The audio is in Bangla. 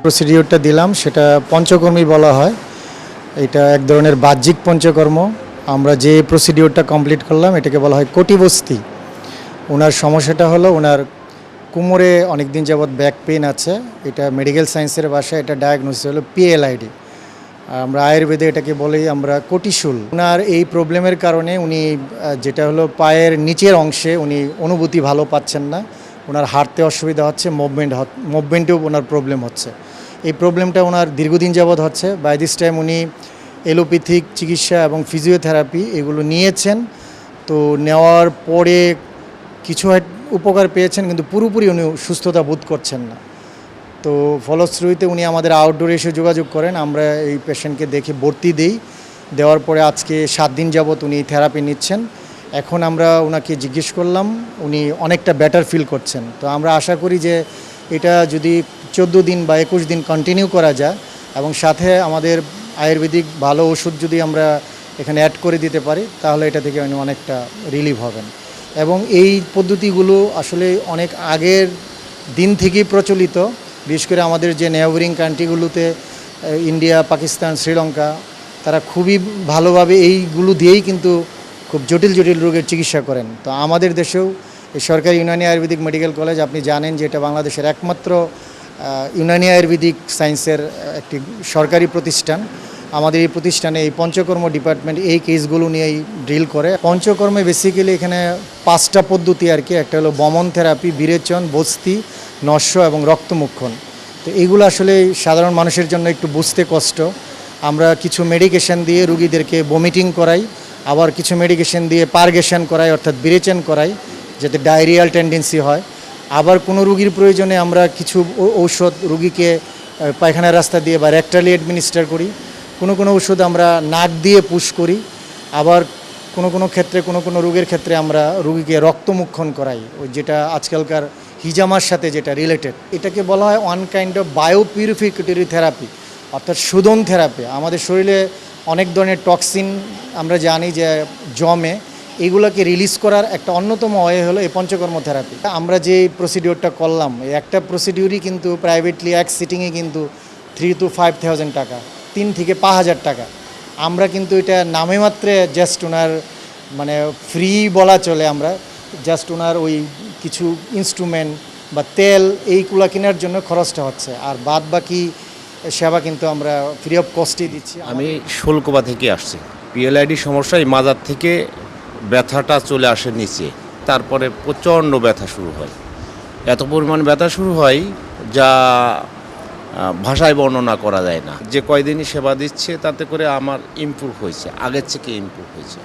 প্রসিডিওরটা দিলাম সেটা পঞ্চকর্মী বলা হয়। এটা এক ধরনের বাহ্যিক পঞ্চকর্ম। আমরা যে প্রসিডিওরটা কমপ্লিট করলাম এটাকে বলা হয় কটিবস্তি। ওনার সমস্যাটা হলো ওনার কোমরে অনেক দিন যাবৎ ব্যাক পেন আছে। এটা মেডিকেল সায়েন্সের ভাষায় এটা ডায়াগনোসিস হলো পিএলআইডি। আমরা আয়ুর্বেদে এটাকে বলি আমরা কোটিশূল। ওনার এই প্রবলেমের কারণে উনি যেটা হলো পায়ের নিচের অংশে উনি অনুভূতি ভালো পাচ্ছেন না। ওনার হাঁটতে অসুবিধা হচ্ছে, মুভমেন্টেও ওনার প্রবলেম হচ্ছে। এই প্রবলেমটা ওনার দীর্ঘদিন যাবৎ হচ্ছে। বাই দিস টাইম উনি এলোপ্যাথিক চিকিৎসা এবং ফিজিওথেরাপি এগুলো নিয়েছেন। তো নেওয়ার পরে কিছু উপকার পেয়েছেন, কিন্তু পুরোপুরি উনি সুস্থতা বোধ করছেন না। তো ফলশ্রুতিতে উনি আমাদের আউটডোরে এসে যোগাযোগ করেন। আমরা এই পেশেন্টকে দেখে ভর্তি দিই। দেওয়ার পরে আজকে 7 দিন যাবৎ উনি থেরাপি নিচ্ছেন। এখন আমরা ওনাকে জিজ্ঞেস করলাম, উনি অনেকটা বেটার ফিল করছেন। তো আমরা আশা করি যে এটা যদি 14 দিন বা 21 দিন কন্টিনিউ করা যায় এবং সাথে আমাদের আয়ুর্বেদিক ভালো ওষুধ যদি আমরা এখানে অ্যাড করে দিতে পারি, তাহলে এটা থেকে উনি অনেকটা রিলিভ হবেন। এবং এই পদ্ধতিগুলো আসলে অনেক আগের দিন থেকেই প্রচলিত। বিশেষ করে আমাদের যে নেইবারিং কান্ট্রিগুলোতে ইন্ডিয়া, পাকিস্তান, শ্রীলঙ্কা, তারা খুবই ভালোভাবে এইগুলো দিয়েই কিন্তু খুব জটিল জটিল রোগের চিকিৎসা করেন। তো আমাদের দেশেও এই সরকারি ইউনানি আয়ুর্বেদিক মেডিকেল কলেজ, আপনি জানেন যে এটা বাংলাদেশের একমাত্র ইউনানি আয়ুর্বেদিক সায়েন্সের একটি সরকারি প্রতিষ্ঠান। আমাদের এই প্রতিষ্ঠানে এই পঞ্চকর্ম ডিপার্টমেন্ট এই কেসগুলো নিয়েই ড্রিল করে। পঞ্চকর্মে বেসিক্যালি এখানে 5টা পদ্ধতি আর কি। একটা হলো বমন থেরাপি, বিরেচন, বস্তি, নস্য এবং রক্তমুক্ষণ। তো এইগুলো আসলে সাধারণ মানুষের জন্য একটু বুঝতে কষ্ট। আমরা কিছু মেডিকেশন দিয়ে রুগীদেরকে বমিটিং করাই, আবার কিছু মেডিকেশন দিয়ে পারগেশন করাই অর্থাৎ বিরেচন করাই, যাতে ডায়রিয়াল টেন্ডেন্সি হয়। আবার কোনো রুগীর প্রয়োজনে আমরা কিছু ঔষধ রুগীকে পায়খানার রাস্তা দিয়ে বা রেক্টালি অ্যাডমিনিস্টার করি। কোনো ওষুধ আমরা নাক দিয়ে পুশ করি। আবার কোনো ক্ষেত্রে কোনো রোগের ক্ষেত্রে আমরা রুগীকে রক্তমুক্ষণ করাই, ওই যেটা আজকালকার হিজামার সাথে যেটা রিলেটেড। এটাকে বলা হয় ওয়ান কাইন্ড অফ বায়োপিউরিফিকেটরি থেরাপি অর্থাৎ শোধন থেরাপি। আমাদের শরীরে অনেক ধরনের টক্সিন আমরা জানি যে জমে, এইগুলোকে রিলিজ করার একটা অন্যতম ওয়ে হলো এই পঞ্চকর্ম থেরাপি। আমরা যে প্রসিডিওরটা করলাম, এই একটা প্রসিডিওরই কিন্তু প্রাইভেটলি এক সিটিংয়ে কিন্তু 3,000 to 5,000 টাকা, 3 থেকে 5,000 টাকা। আমরা কিন্তু এটা নামে মাত্রে জাস্ট ওনার মানে ফ্রি বলা চলে। আমরা জাস্ট ওনার ওই কিছু ইনস্ট্রুমেন্ট বা তেল এইগুলো কেনার জন্য খরচটা হচ্ছে, আর বাদ বাকি সেবা কিন্তু আমরা ফ্রি অফ কস্টেই দিচ্ছি। আমি শুল্কবা থেকে আসছি। পিএলআইডি সমস্যায় মাজার থেকে ব্যথাটা চলে আসে নিচে, তারপরে প্রচণ্ড ব্যথা শুরু হয়। এত পরিমাণ ব্যথা শুরু হয় যা ভাষায় বর্ণনা করা যায় না। যে কয়দিনই সেবা দিচ্ছে তাতে করে আমার ইমপ্রুভ হয়েছে, আগের থেকে ইমপ্রুভ হয়েছে।